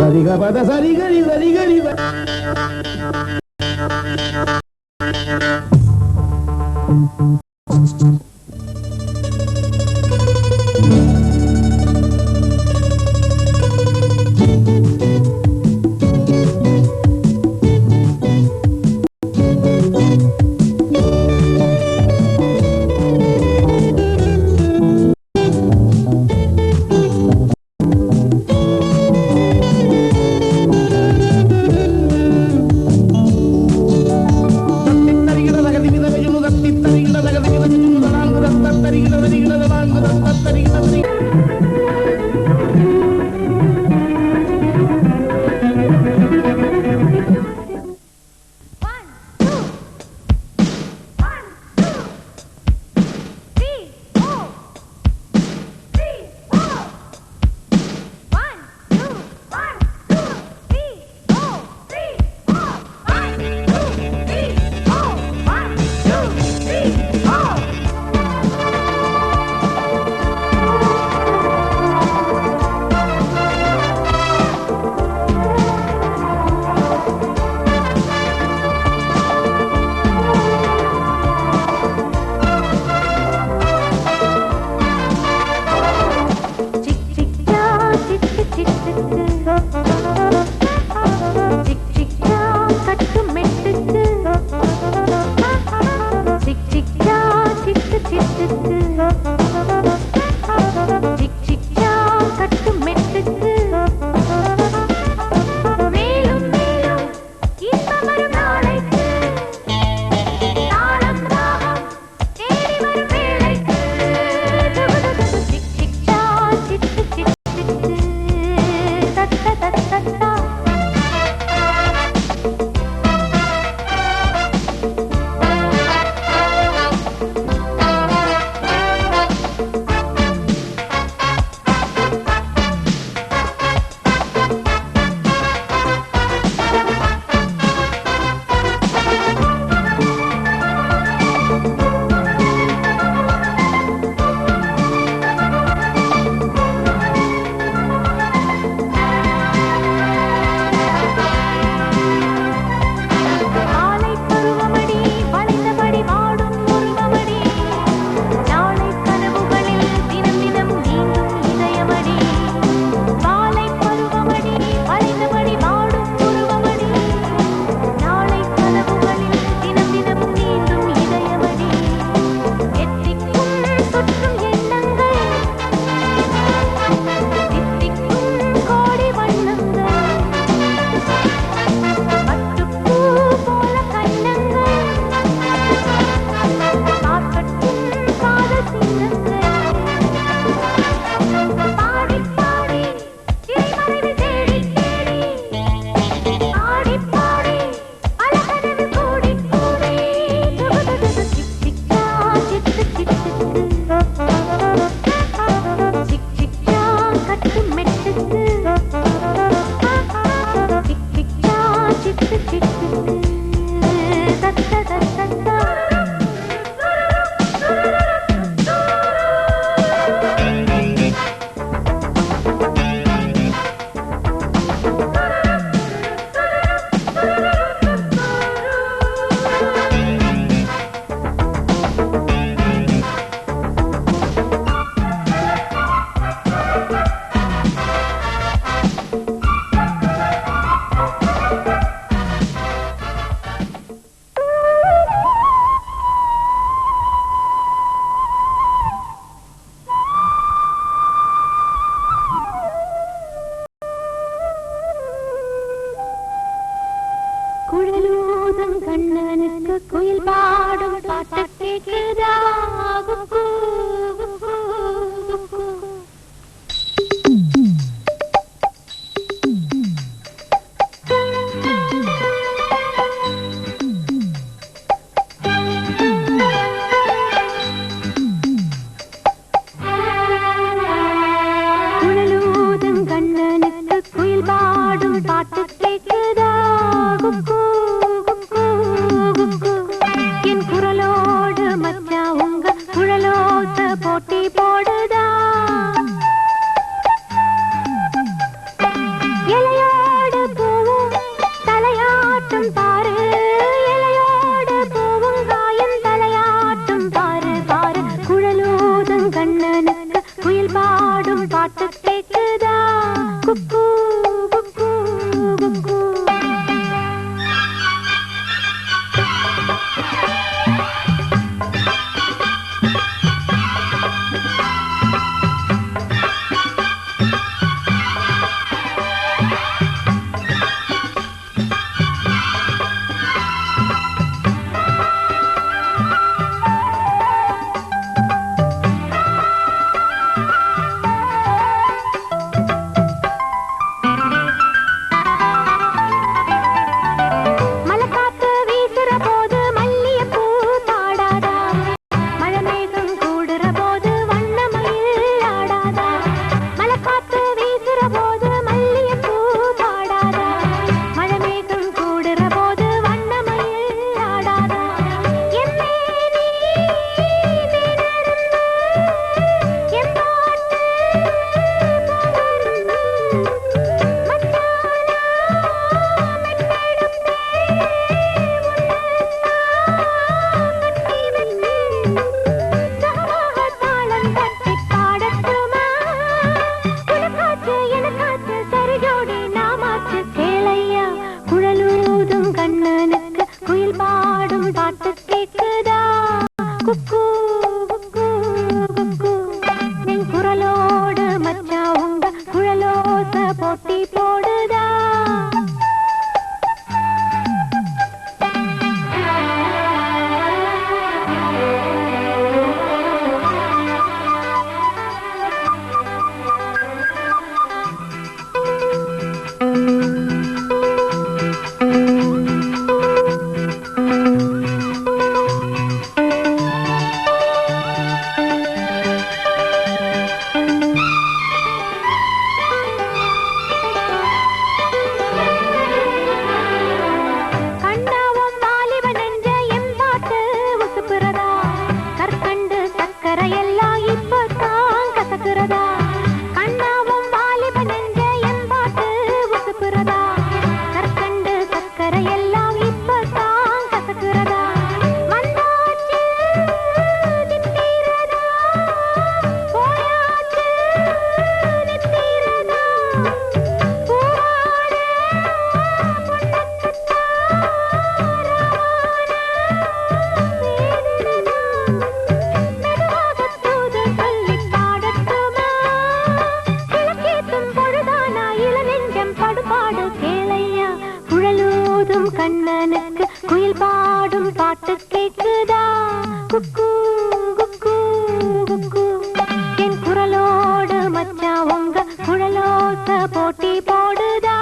சரிகபத சரிகரி சரிகரி என் குரலோடு மற்ற போட்டி போடுதா கண்ணனுக்கு குயில் பாடும் பாட்டு கேக்குதா குக்கு குக்கு குக்கு என் குரலோடு மச்சா உங்க குழலோச போட்டி போடுதா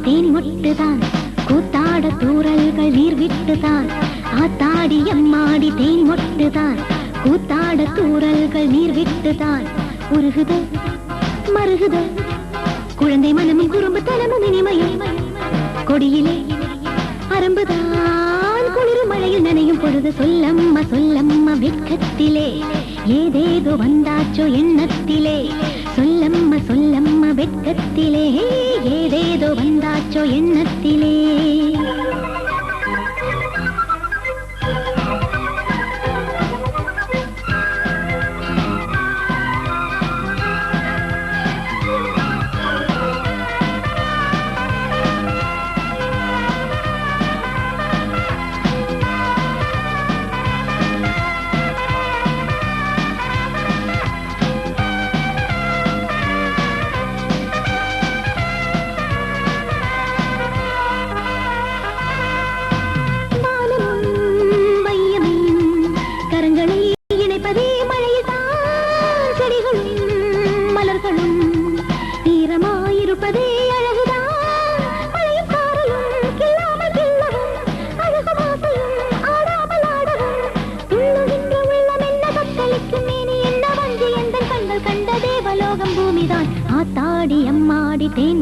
தேன் முட்டுதான் கூத்தாட தூரல்கள் நீர் விட்டுதான் ஆத்தாடி அம்மாடி தேன் முட்டுதான் கூத்தாட தூரல்கள் நீர் விட்டுதான் உருகுது மருகுது குழந்தை மனமும் குறும்பு தனமும் இனிமையும் கொடியிலே அரம்புதான் குளிரும் மழையில் நனையும் பொழுது சொல்லம்மா சொல்லம்மா வெட்கத்திலே ஏதேதோ வந்தாச்சோ எண்ணத்திலே சொல்லம்மா சொல்லம்மா வெட்கத்திலே ஏதேதோ வந்தாச்சோ எண்ணத்திலே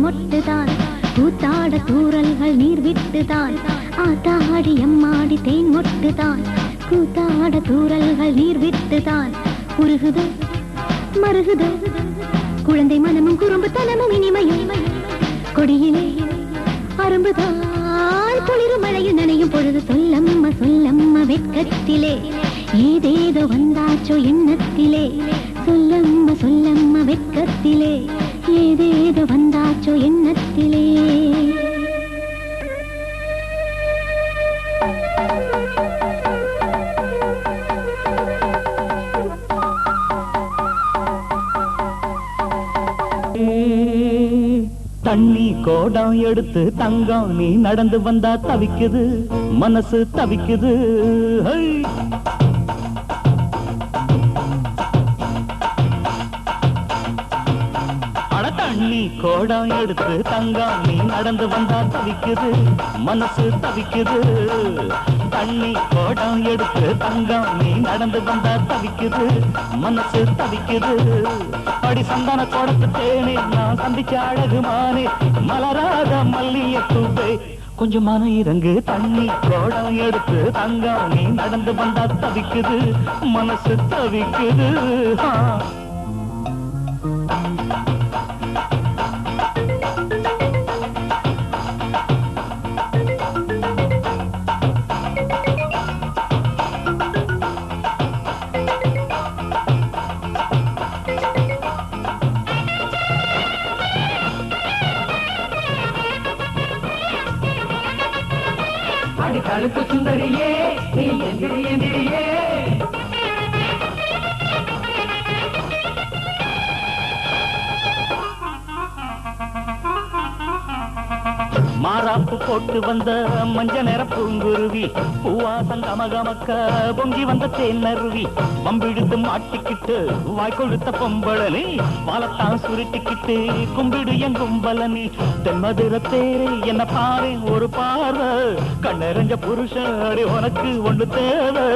மொட்டுதான், கூத்தாட தூரல்கள் நீர் விட்டுதான், ஆத்தாடி அம்மாடி தேன் மொட்டுதான், கூத்தாட தூரல்கள் நீர் விட்டுதான், உருகுது மருகுது குழந்தை மனமும் குறும்புத்தனமும் இனிமையும், கொடியிலே அரும்புதான் குளிரும் மழையில் நனையும் பொழுது சொல்லம்மா சொல்லம்மா வெட்கத்திலே ஏதேதோ வந்தாச்சோ எண்ணத்திலே, சொல்லம்மா சொல்லம்மா வெட்கத்திலே ஏதேதோ வந்தாச்சோ எண்ணத்திலே. தண்ணி கோடம் எடுத்து தங்கம் நீ நடந்து வந்தா தவிக்குது மனசு தவிக்குது. அட தண்ணி கோடம் எடுத்து தங்கம் நீ நடந்து வந்தா தவிக்குது மனசு தவிக்குது. தண்ணி கோடம் எடுத்து தங்கம் நீ நடந்து வந்தா தவிக்குது மனசு தவிக்குது. அடி சந்தான கோடத்து தேனே நான் சந்திச்ச அழகுமானே மலராத மல்லிய பூவே கொஞ்சம் மன இறங்கு. தண்ணி கோடம் எடுத்து தங்கம் நீ நடந்து வந்தா தவிக்குது மனசு தவிக்குது. கழுத்து சுந்தரியே நீ எந்திரி எந்திரியே. மாறாப்பு போட்டு வந்த மஞ்ச நிற பூங்குருவி பூவாசம் கமகமக்க பொங்கி வந்த தேனருவி பம்பிடுத்து மாட்டிக்கிட்டு வாய் கொழுத்த பொம்பளனி வாழத்தான் சுருட்டிக்கிட்டு கும்பிடு என் கும்பலனி. தென்மதுர தேரை என்ன பாரு ஒரு பார்வை கண்ணறிஞ்ச புருஷடி உனக்கு ஒன்று தேவை.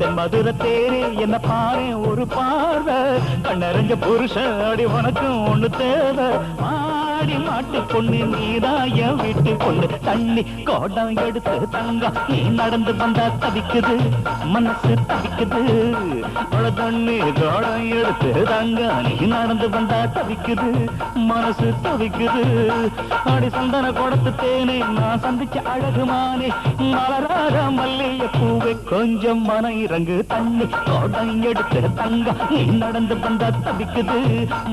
தென்மதுர தேரை என்ன பாரு ஒரு பார்வை கண்ணறிஞ்ச புருஷடி உனக்கு ஒன்று தேவை. ஆடி மாட்டு பொண்ணு நீதாய வீட்டு பொண்ணு தண்ணி கோடம் எடுத்து தங்கம் நீ நடந்து வந்தா தவிக்குது மனசு தவிக்குது. தண்ணி கோடம் எடுத்து தங்கம் நீ நடந்து வந்தா தவிக்குது மனசு தவிக்குது. அடி சந்தன கோடத்து தேனே நான் சந்திச்ச அழகுமானே மலராத மல்லிய பூவை கொஞ்சம் மன இறங்கு. தண்ணி கோடம் எடுத்து தங்கம் நீ நடந்து வந்தா தவிக்குது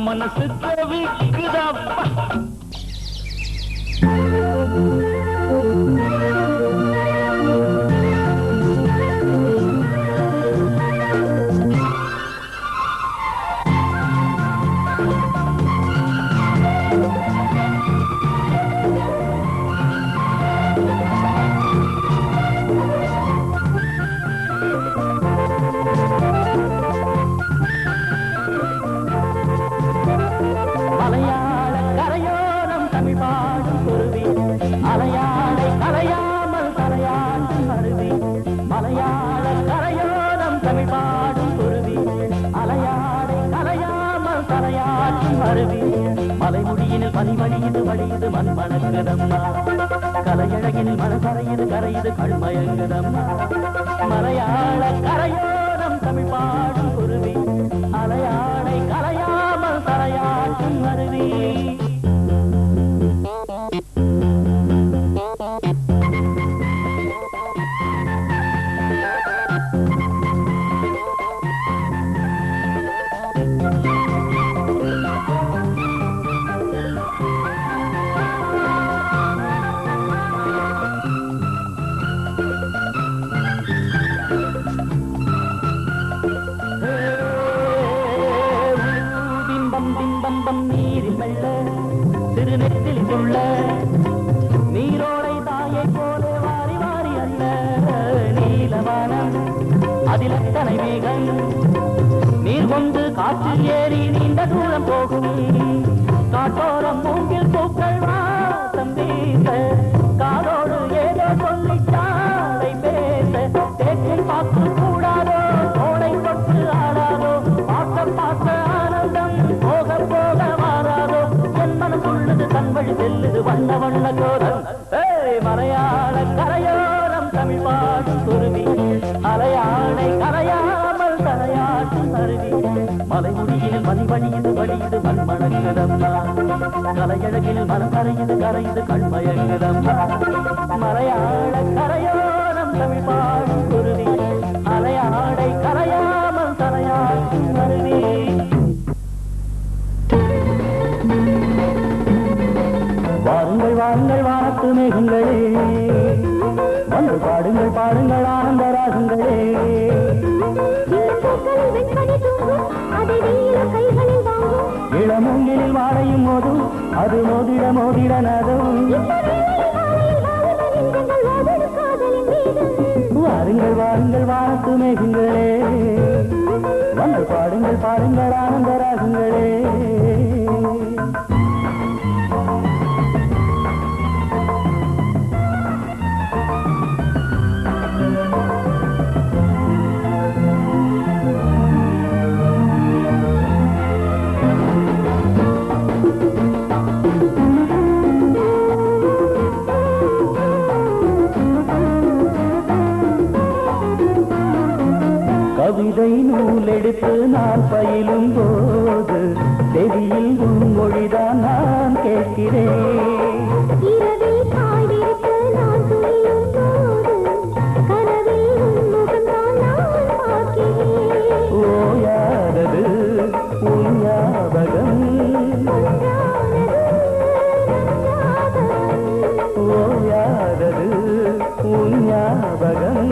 மனசு தவிக்குதப்பா. மலைமுடியினில் பனிமணியது வழியது மண் மணக்குதம்மா கலையழகினில் மனசரையது கரையது கண்மயங்குதம்மா. மலையாள கரையோரம் தமிழ் பாடும் குருவி அலையாளை கலையாமல் கரையாற்றும் அருவி. நீரில் வெள்ள திருநெற்றில் கொள்ள நீரோடை தாயை போல வாரி வாரி அல்ல நீலவானம் அதில் எத்தனை மேகம் நீர் கொண்டு காற்றில் ஏறி நீண்ட தூரம் போகும். காட்டோரம் மூங்கில் பூக்கள் வாசம் வீச காதோடு ஏதோ சொல்லிட்டாரை பேச தேற்றை பார்த்து கூடாதோ தோளை தொட்டு ஆடாதோ பார்க்க பார்க்க ஆனந்தம் போக போக மாறாதோ என் மனம் உள்ளது தன் வழி வண்ண வண்ண கோலம் மலையாள கரையோரம் தமிழ் பாடும் குருவி அலையாளை கரையாமல் தலையாட்டும் அருவி மலைமுடியில் மணி வழியுது வழியுது மண்மணக்குதம்மா கலையழகில் மனம் கரையுது கரையுது கண்மயங்குதம்மா மலையாள கரையோரம் தமிழ் பாடும் குருவி அலையாளை கரையாமல் தலையாட்டும் அருவி வாருங்கள் வாருங்கள் வானத்து மேகங்களே வந்து பாடுங்கள் பாடுங்கள் ஆனந்த ராகங்களே இளமூங்கிலில் வாழையும் மோதும் அது மோதிட மோதிட நதும் வாருங்கள் வாருங்கள் வானத்து மேகங்களே வந்து பாடுங்கள் பாடுங்கள் ஆனந்த ராகங்களே கவிதை நூல் எடுத்து நான் பயிலும் போது செவியில் உன் மொழிதான் நான் கேட்கிறேன் ஓயாதது உன் ஞாபகம் ஓயாதது உன் ஞாபகம்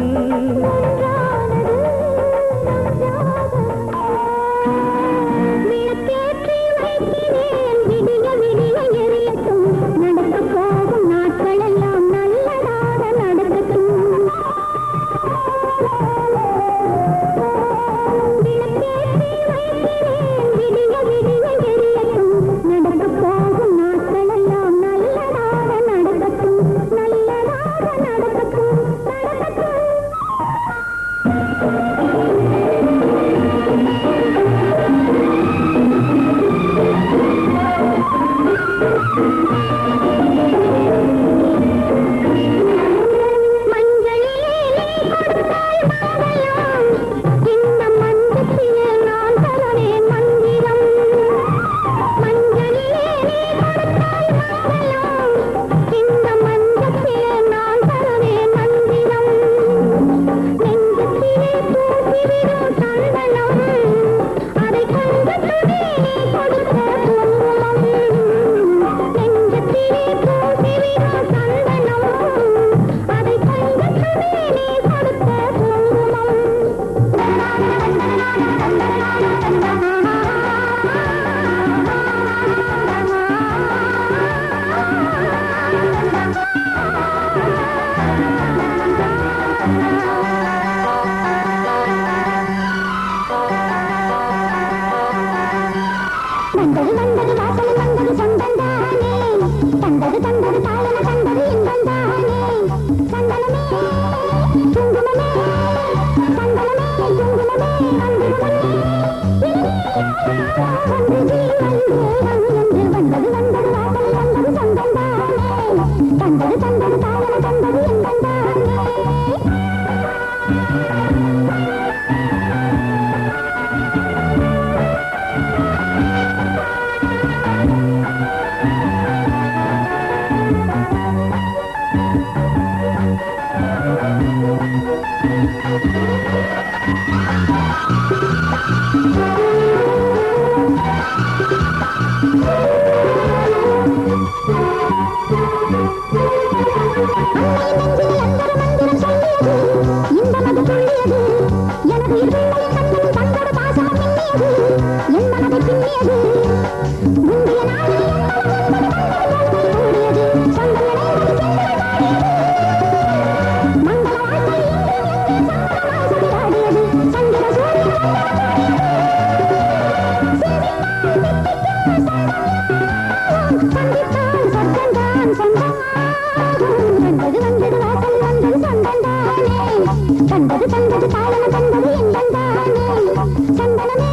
சந்தனமே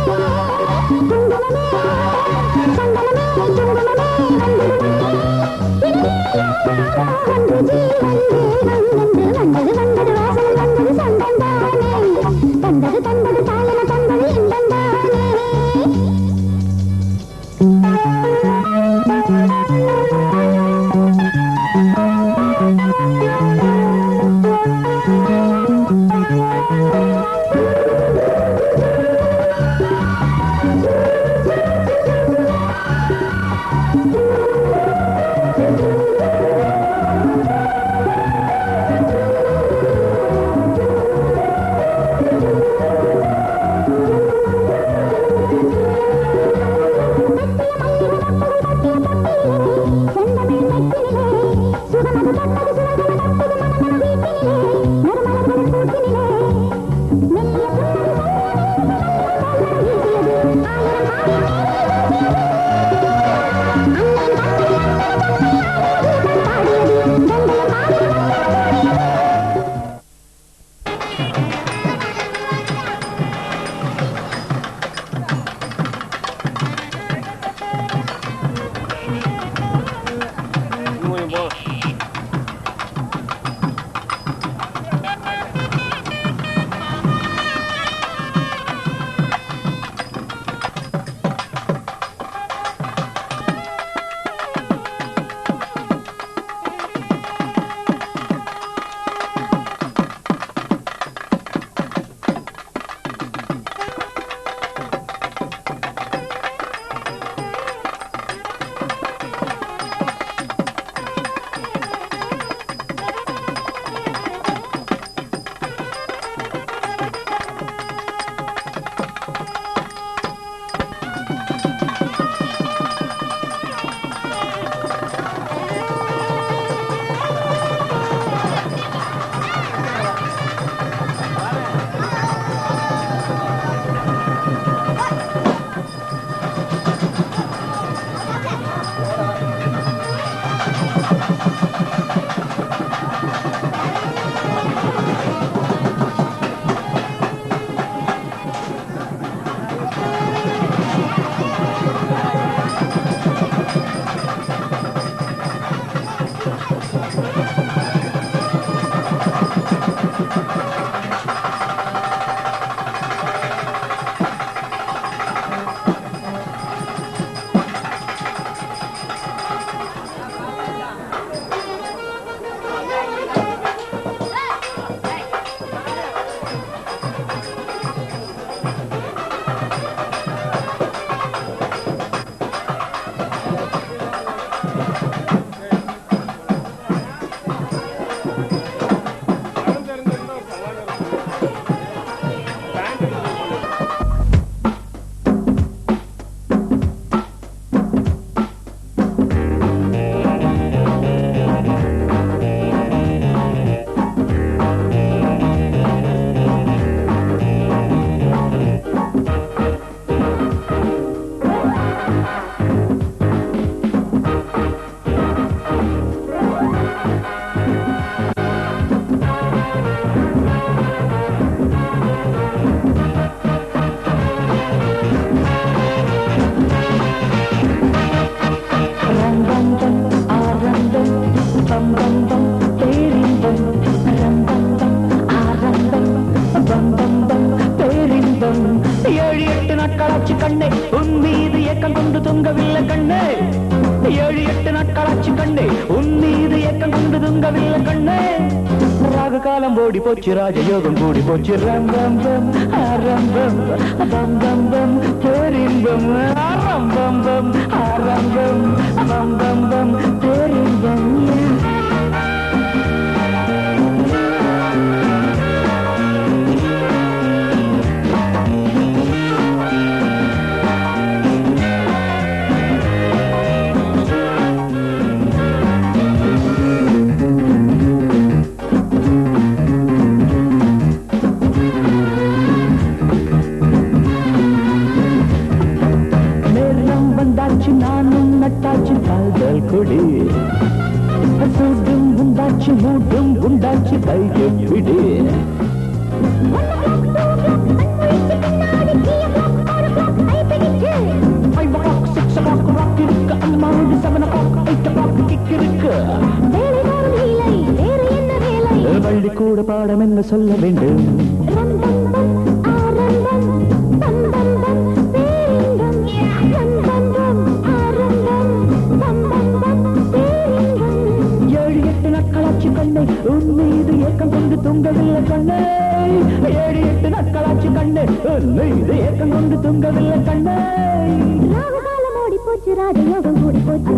காலம் ஓடி போச்சு ராஜயோகம் கூடி போச்சு ரம் ரம் ரம் ரம் ரம் பம் பம் பம் பேரின்பம் ரம் பம் பம் ரம் பம் பம் பம் பம் பேரின்பம் சூடும் உண்டாச்சு மூடும் உண்டாச்சு கையை விடு இருக்கு அம்மாவோடு 7 o'clock 8 o'clock கிக் இருக்கு கூட பாடம் என்ன சொல்ல வேண்டும்? ஏழு எட்டு நாட்களாட்சி கண்ணை உன் மீது ஏக்கம் கொண்டு தூங்கவில்லை கண்ணே. ஏழு எட்டு நாட்களாட்சி கண்ணே உன் மீது ஏக்கம் கொண்டு தூங்கவில்லை கண்ணே. ராகுகாலம் ஓடி போச்சு, ராஜயோகம் கூடி போச்சு.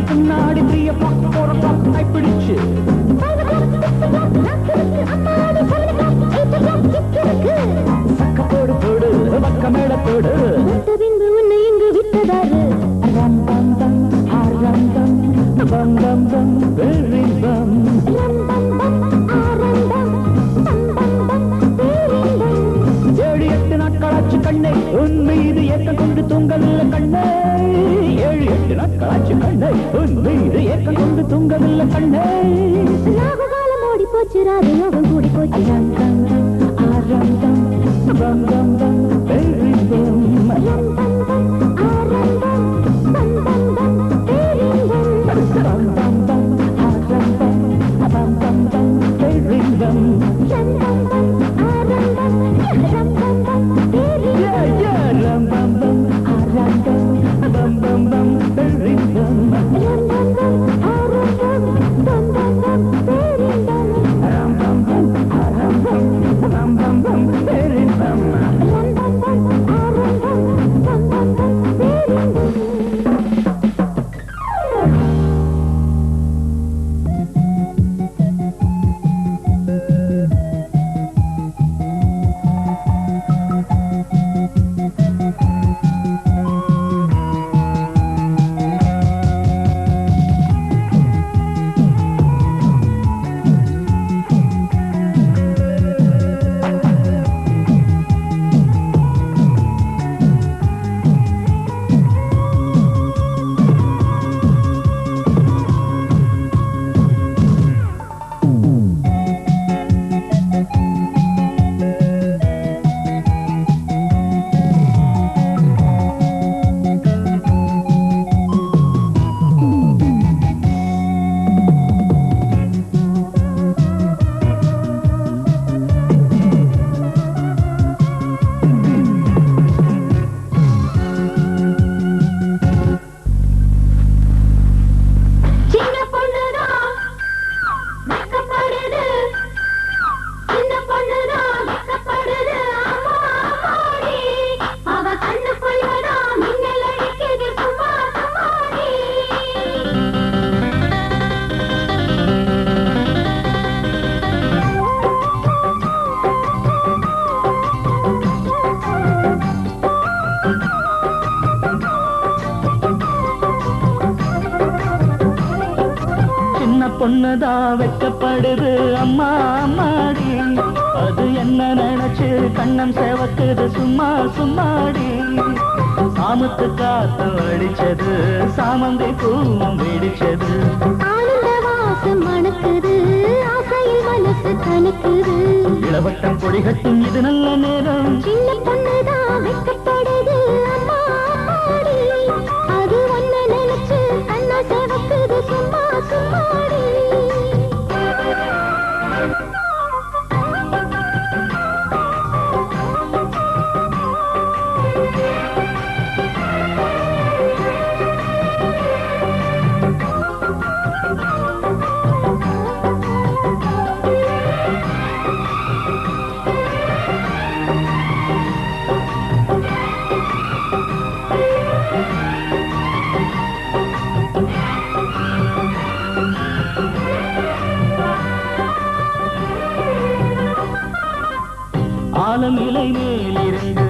பின்னாடி 3 o'clock 4 o'clock கைப்பிடிச்சு சக்க போடு போடு பக்க மேல போடு பின்பு உன்னை இங்கு விட்டதாரு. ரம் பம் பம் ஆரம் பம் பம் பம் பம் வெரி பம் ஏழு எட்டு நாட்களாச்சு கண்ணை உன் மீது ஏற்க கொண்டு தூங்கவில்லை கண்ணே. ஏழு எட்டு நாட்களாச்சு கண்ணை உன் மீது ஏற்க கொண்டு தூங்கவில்லை கண்ணே. ராகுகாலம் ஓடி போச்சு, ராஜயோகம் கூடி போச்சு. ஆரம் பம் பம் பம் பம் வெரி பம் பொண்ணுதான் வெக்கப்படுது அம்மா அம்மாடி. அது என்ன நினைச்சு கண்ணம் சேவக்குது சும்மா சும்மாடி. சாமத்து காத்து அடிச்சது சாமந்தி பூவும் வெடிச்சது. ஆனந்த வாசம் மணக்குது, ஆசையில் மனசு கணக்குது. இளவட்டம் கொடிகட்டும் இது நல்ல நேரம். சின்ன பொண்ணுதான் வெக்கப்படுது அம்மா அம்மாடி. அது ஒன்ன நினைச்சு கண்ணா சேவக்குது சும்மா சும்மாடி. ஆலமிலை மேலிருந்து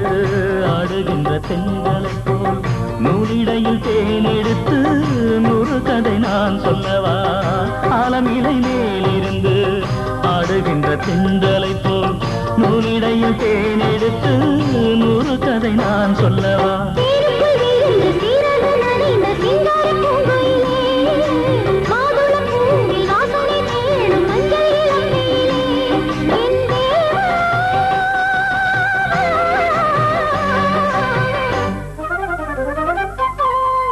ஆடுகின்ற தென்றலை போல் நூலிடையில் தேனெடுத்து நூறு கதை நான் சொல்லவா ஆலமிலை மேலிருந்து ஆடுகின்ற தென்றலை போல் நூலிடையில் தேனெடுத்து நூறு கதை நான் சொல்லவா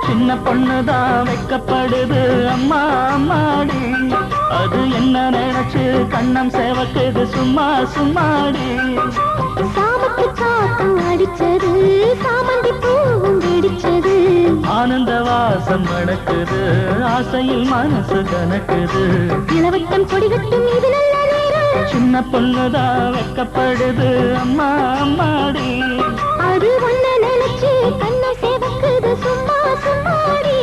சின்ன பொண்ணுதான் வைக்கப்படுது அம்மா அம்மாடி அது என்ன நினைச்சு கண்ணம் சேவக்குது சும்மா சும்மாடி சாமத்து காத்தும் அடிச்சது சாமந்தி பூவும் வெடிச்சது ஆனந்த வாசம் மணக்குது ஆசையில் மனசு கணக்குது இளவட்டம் கொடிகட்டும் இது நல்ல நேரம் சின்ன பொண்ணுதான் வைக்கப்படுது அம்மா அம்மாடி அது ஒன்ன நினைச்சு கண்ணை சேவக்குது சும்மா சும்மாடி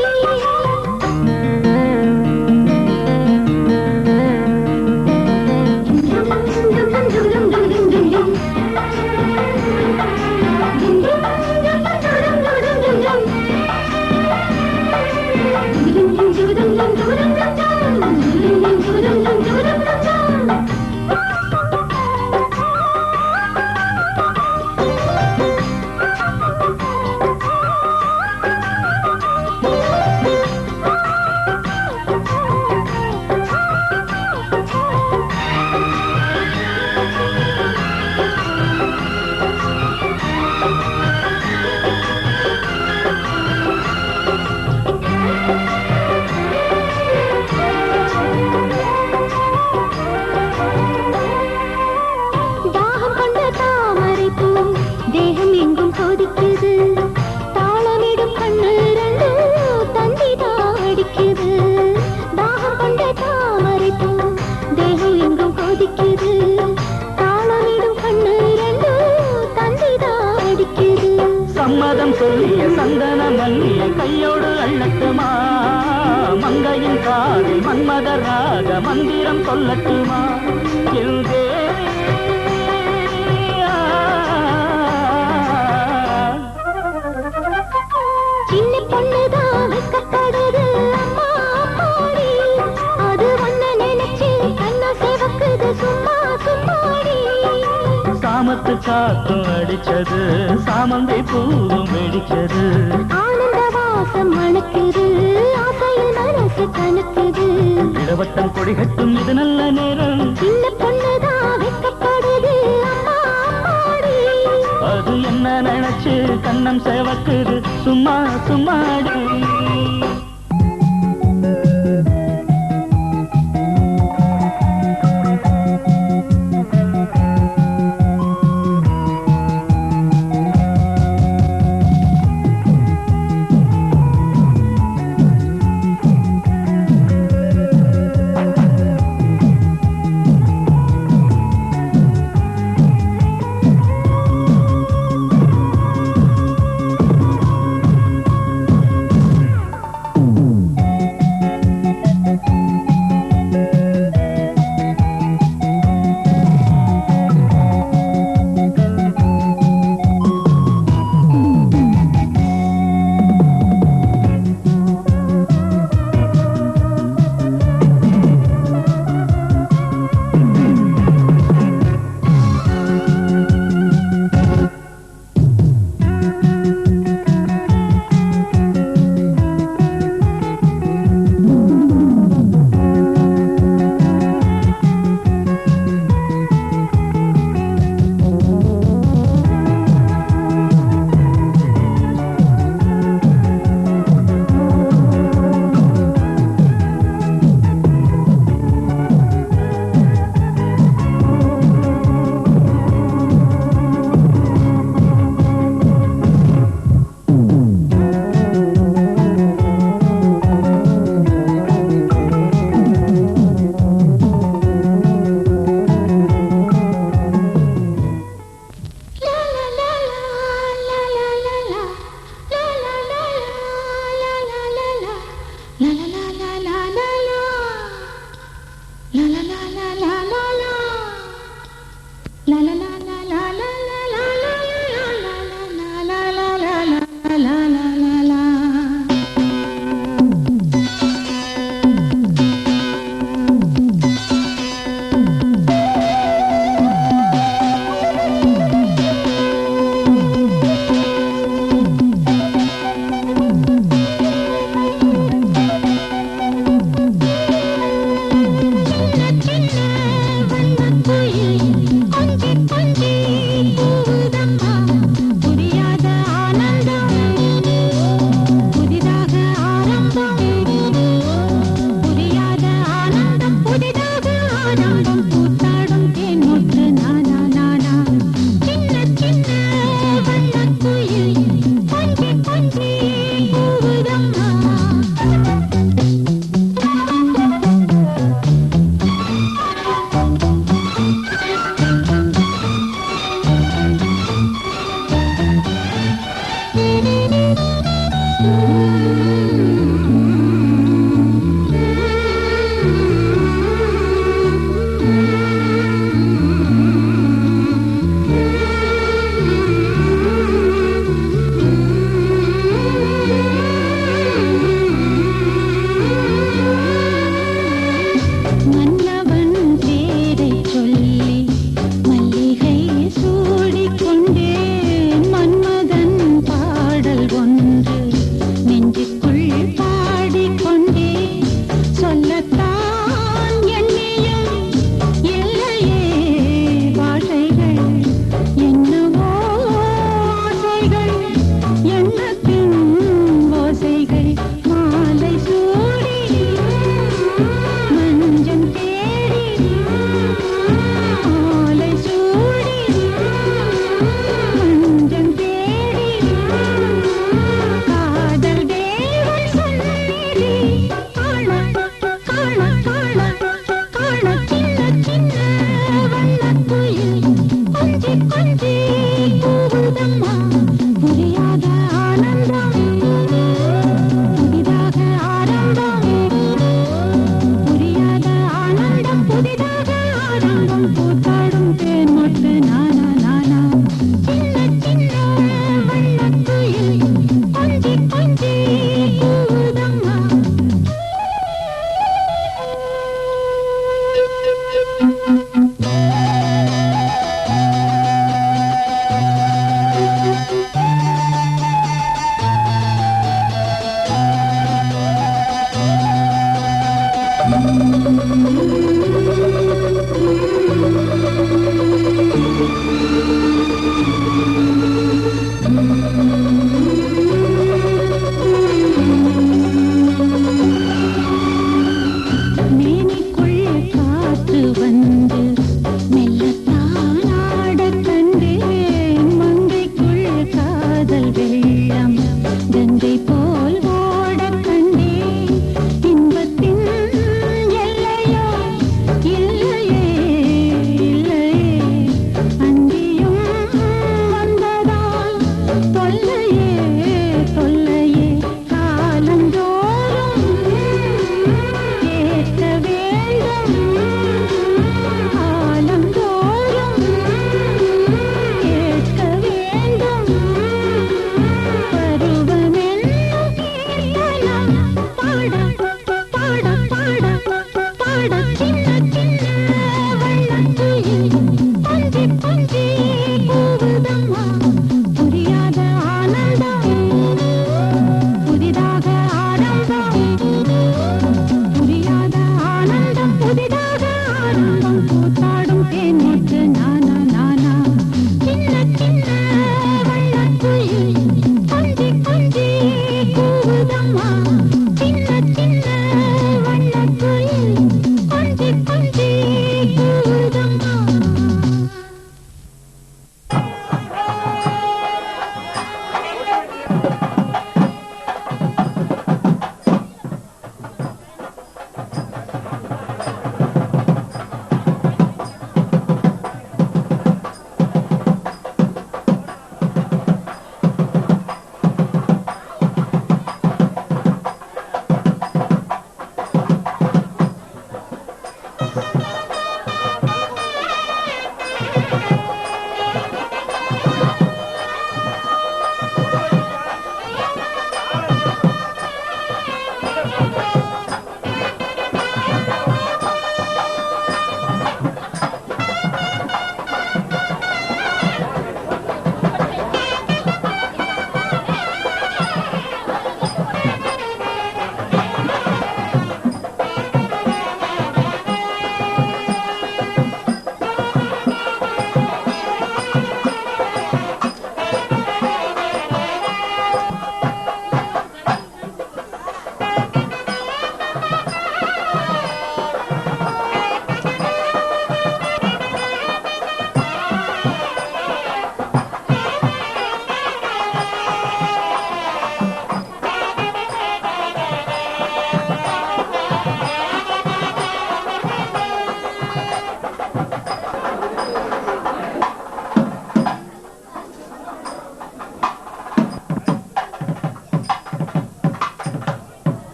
தேகம் எங்கும் கொதிக்குது தாளமிடும் கண்ணு ரெண்டு தந்திதான் அடிக்குது தாகம் கொண்ட தாமரை பூ தேகம் எங்கும் கொதிக்குது தாளமிடும் கண்ணு ரெண்டு தந்திதான் அடிக்குது சம்மதம் சொல்லிய சந்தன மல்லிய கையோடு அள்ளட்டுமா மங்கையின் காதில் மன்மதராக மந்திரம் சொல்லட்டுமா எல்தே சின்ன பொண்ணுதான் வைக்கப்படுது அம்மா அம்மாடி அது ஒன்ன நினைச்சு கண்ணா சேவக்குது சும்மா சும்மாடி சாமத்து காத்தும் அடிச்சது சாமந்தி பூவும் வெடிச்சது ஆனந்த வாசம் மணக்குது ஆசையில் மனசு கணக்குது இளவட்டம் கொடிகட்டும் இது நல்ல நேரம் சின்ன பொண்ணுதான் வைக்கப்படுது அம்மா அம்மாடி அது என்ன நினைச்சு கண்ணம் சேவக்குது சும்மா சும்மாடி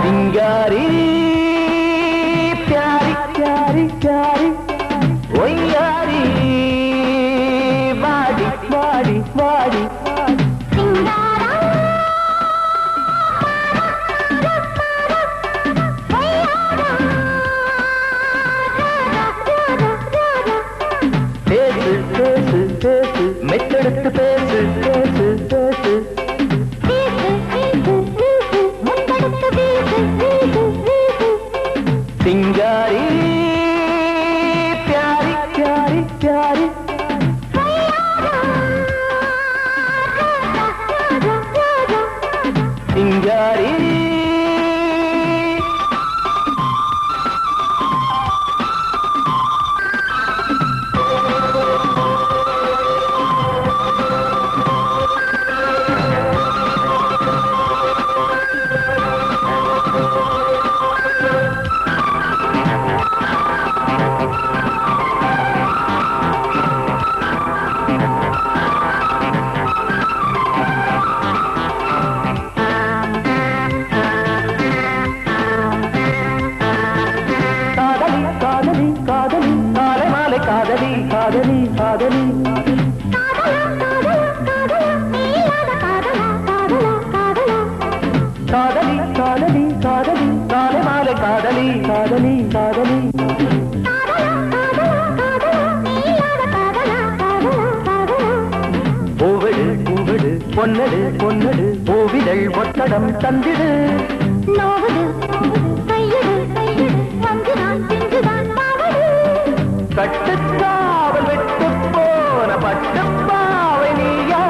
சிங்காரி प्यारी प्यारी प्यारी ஒய்யாரி வாடி வாடி வாடி பேசு பேசு பேசு மெத்தெடுத்து பேசு பேசு பேசு சிங்காரி प्यारी प्यारी प्यारी சிங்காரி காதலி காதலி காதலி காதலி காதலி காதலி காலை மாலை காதலி காதலி காதலி பூவெடு பூவெடு பொன்னடு பொன்னடு பூவிதழ் ஒத்தடம் தந்திடு கட்டுக்காவல் விட்டு போன பட்டுப்பாவை நீயா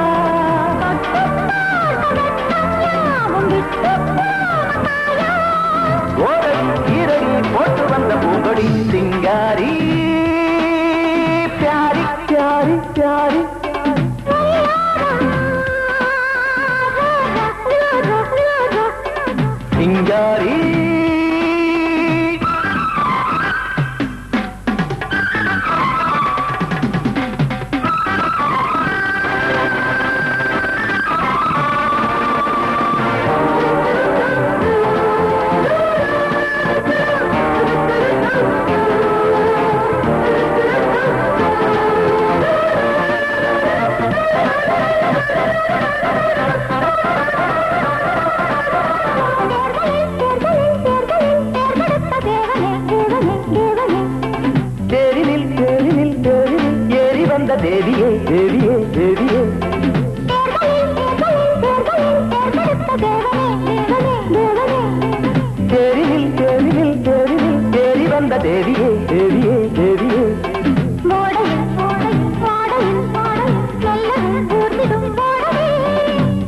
ஓடை ஈரடி போட்டு வந்த பூங்கொடி சிங்காரி प्यारी प्यारी प्यारी சிங்காரி தேவியே தேவியே தேவியே தேரில் தேரில் தேரில் தேரி வந்த தேவியே தேவியே தேவியே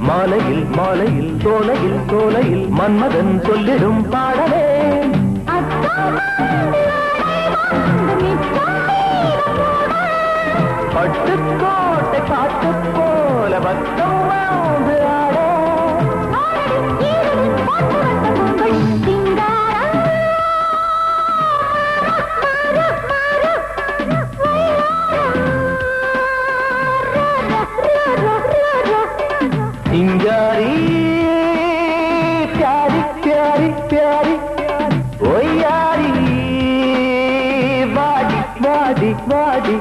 மாலையில் மாலையில் சோலையில் சோலையில் மன்மதன் சொல்லிடும் பாடலே பட்டுக்கோட்டை காட்டு போல பக்கம் வாழ்ந்து ஆட சிங்காரி प्यारी प्यारी प्यारी ஒய்யாரி வாடி வாடி வாடி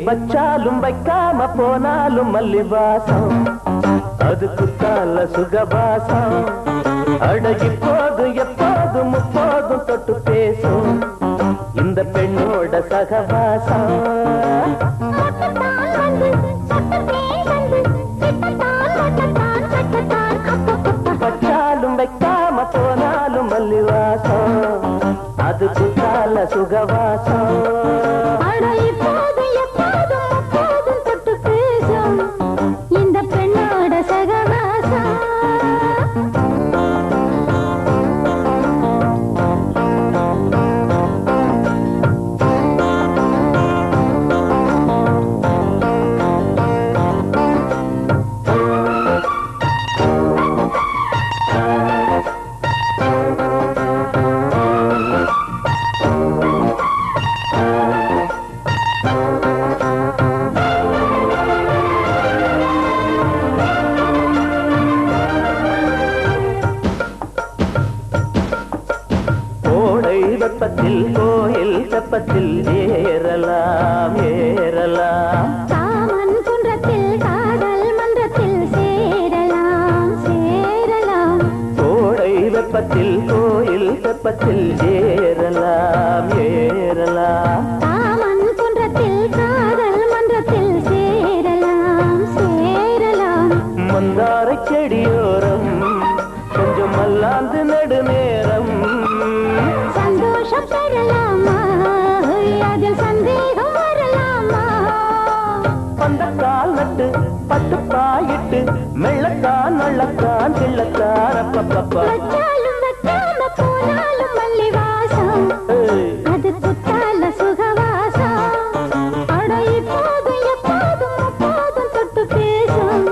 வச்சாலும் வைக்காம போனாலும் மல்லி வாசம் அது குத்தால சுகவாசம் அடகி போது எப்போதும் முப்போதும் தொட்டு பேசும் இந்த பெண்ணோட சகவாசம் வச்சாலும் வைக்காம போனாலும் மல்லி வாசம் அது குத்தால சுகவாசம் இந்த பெண்ணோட சகவாசம் வெப்பத்தில் கோயில் வெப்பத்தில் ஏறலாம் ஏறலாம் காமன் குன்றத்தில் காதல் மன்றத்தில் சேரலாம் சேரலாம் கோடை வெப்பத்தில் கோயில் வெப்பத்தில் ஏறலாம் ஏறலாம் காமன் குன்றத்தில் காதல் மன்றத்தில் சேரலாம் சேரலாம் மந்தாரை செடியோரம் கொஞ்சம் மல்லாந்து நெடுநேரம் சந்தோஷம் பெறலாமா அதில் சந்தேகம் வரலாமா பந்தக்கால் நட்டு பட்டு பாயிட்டு மெள்ளத்தான் நள்ளத்தான் கிள்ளத்தான் அப்பப்பப்பா வச்சாலும் வைக்காம போனாலும் மல்லி வாசம் அது குத்தால சுகவாசம் அட இப்போதும் எப்போதும் அப்போதும் தொட்டு பேசும்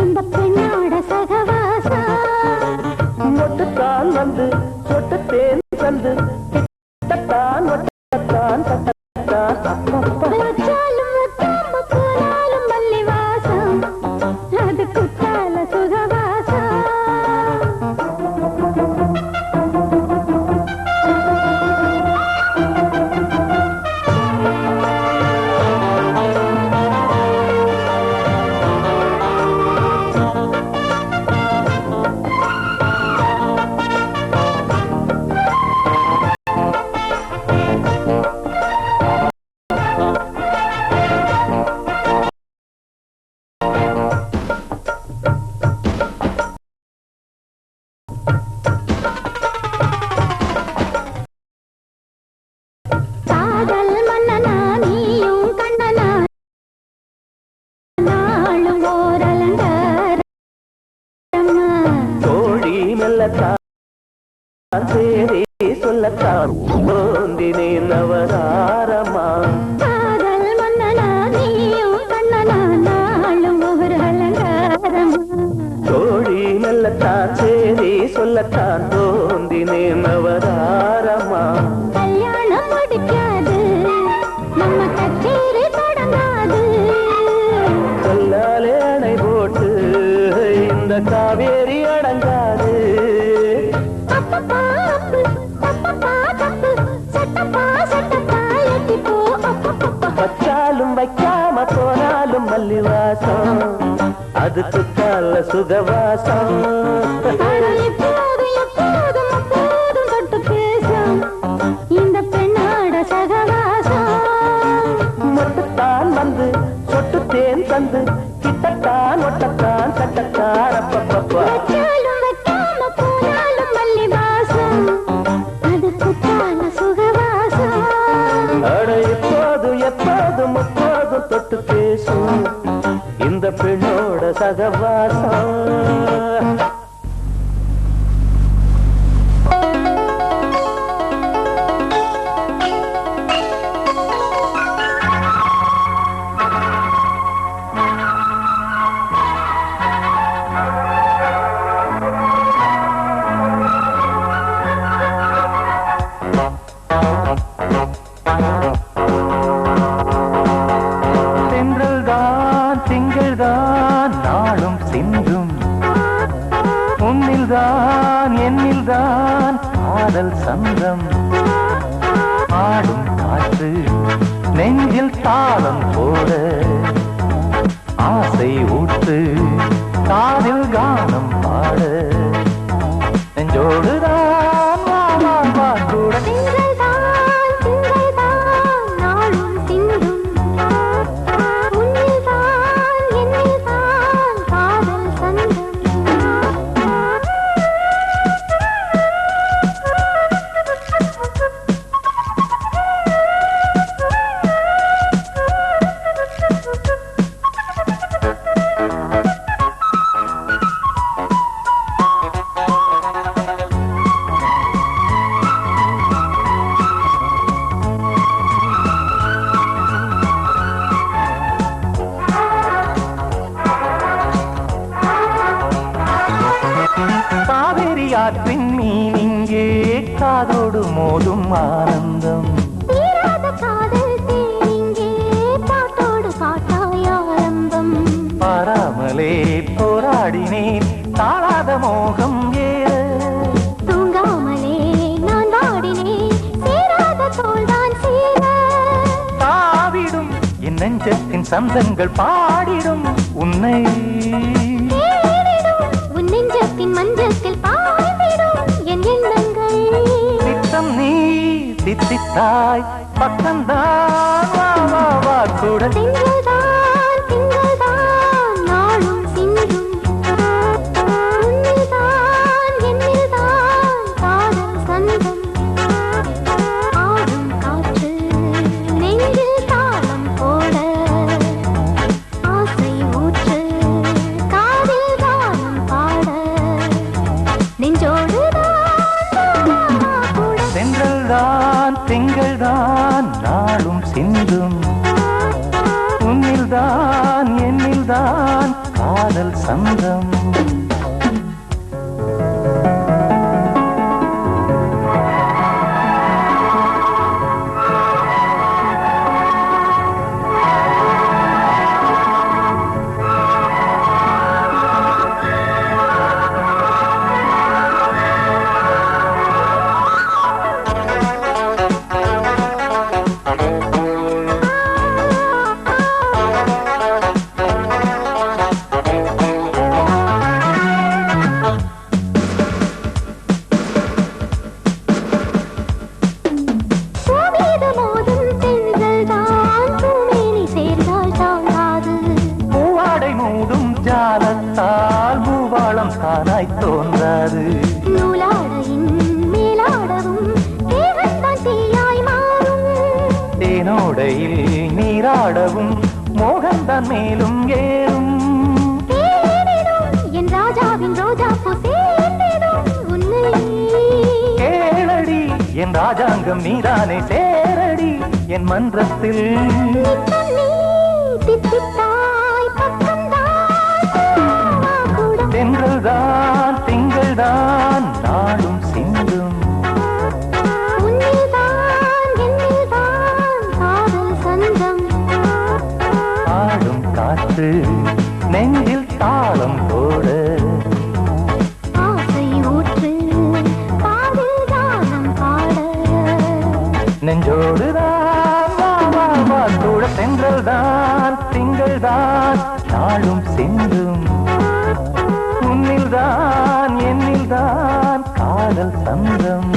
இந்த பெண்ணோட சகவாசம் மொட்டுத்தான் வந்து சொட்டு தேன் தந்து கிட்டத்தான் ஒட்டத்தான் தட்டத்தான் அப்பப்பா வச்சாலும் வைக்காம போனாலும் மல்லி வாசம் அது குத்தால சுகவாசம் காதல் மன்னனா நீயும் கண்ணனா நாளும் ஓர் அலங்காரம் தோழி மெல்லத்தான் சேரி சொல்லத்தான் தோந்தினேன் அவதாரமா காதல் மன்னனா நீயும் கண்ணனா நாளும் ஓர் அலங்காரம் தோழி மெல்லத்தான் சேரி சொல்லத்தான் தோந்தினேன் அவதாரமா கல்யாணம் முடிக்காது நம்ம கச்சேரி தொடங்காது கல்லாலே அணை போட்டு இந்த காவேரி அடங்காது அப்பப்பா அப்பு தப்பப்பா தப்பு சட்டப்பா சட்டப்பா எட்டிப்போ அப்பப்பப்பா வச்சாலும் வைக்காம போனாலும் மல்லி வாசம் அது குத்தால சுகவாசம் அட இப்போதும் எப்போதும் அப்போதும் தொட்டு பேசும் இந்த பெண்ணோட சகவாசம் மொட்டுத்தான் வந்து சொட்டு தேன் தந்து கிட்டத்தான் ஒட்டத்தான் சட்டத்தான் அப்பப்பப்பா வச்சாலும் வைக்காம போனாலும் மல்லி வாசம் அது குத்தால சுகவாசம் அட எப்போதும் எப்போதும் முப்போதும் தொட்டு பேசும் இந்த பெண்ணோட சகவாசம் திங்கள்தான் திங்கள்தான் நாளும் சிந்தும் உன்னில்தான் என்னில்தான் காதல் சந்தம் ஆடும் காற்று நெஞ்சில் தாளம் போட ஆசை ஊற்று காதில் கானம் பாட நெஞ்சோடுதான் வா வா வா கூட காவிரியாற்றின் மீன் இங்கே காதோடு மோதும் ஆனந்தம் பாராமலே போராடினேன் தாழாத மோகம் ஏற தூங்காமலே நான் வாடினேன் சேராத தோல்தான் சேர தாவிடும் என் நெஞ்சத்தின் சந்தங்கள் பாடிடும் உன்னை உன் நெஞ்சத்தின் மஞ்சத்தில் பாய்ந்திடும் என் எண்ணங்கள் சித்தம் நீ சித்தித்தாய் பக்கம்தான் வா வா வா கூட திங்கள்தான் திங்கள்தான் நாளும் சிந்தும் உன்னில்தான் என்னில்தான் காதல் சந்தம் ஆடும் காற்று நெஞ்சில் தாளம் போட ஆசை ஊற்று காதில் கானம் பாட நெஞ்சோடுதான் கூட சென்றல்தான் திங்கள்தான் நாளும் சிந்தும் உன்னில்தான் என்னில்தான் காதல் சந்தம் ஜாலத்தால் பூவாளம் தானாய் தோன்றாது நூலாடையின் மேலாடவும் தேகத்தான் தீயாய் மாறும் தேனோடையில் நீராடவும் மோகந்தான் மேலும் ஏறும் என் ராஜாவின் ரோஜா பூ சேர்ந்திடும் உன்னை கேளடி என் ராஜாங்கம் நீதானே சேரடி என் மன்றத்தில் நித்தம் நீ தித்தித்தாய் பக்கம்தான் கூட தென்றல்தான் திங்கள்தான் நாளும் சிந்தும் உன்னில்தான் என்னில்தான் காதல் சந்தம் ஆடும் காற்று நெஞ்சில் தாளம் போட ஆசை ஊற்று காதில் கானம் பாட நெஞ்சோடுதான் வா வா வா கூட தென்றல்தான் திங்கள்தான் நாளும் சிந்தும் உன்னில்தான் என்னில்தான் காதல் சந்தம்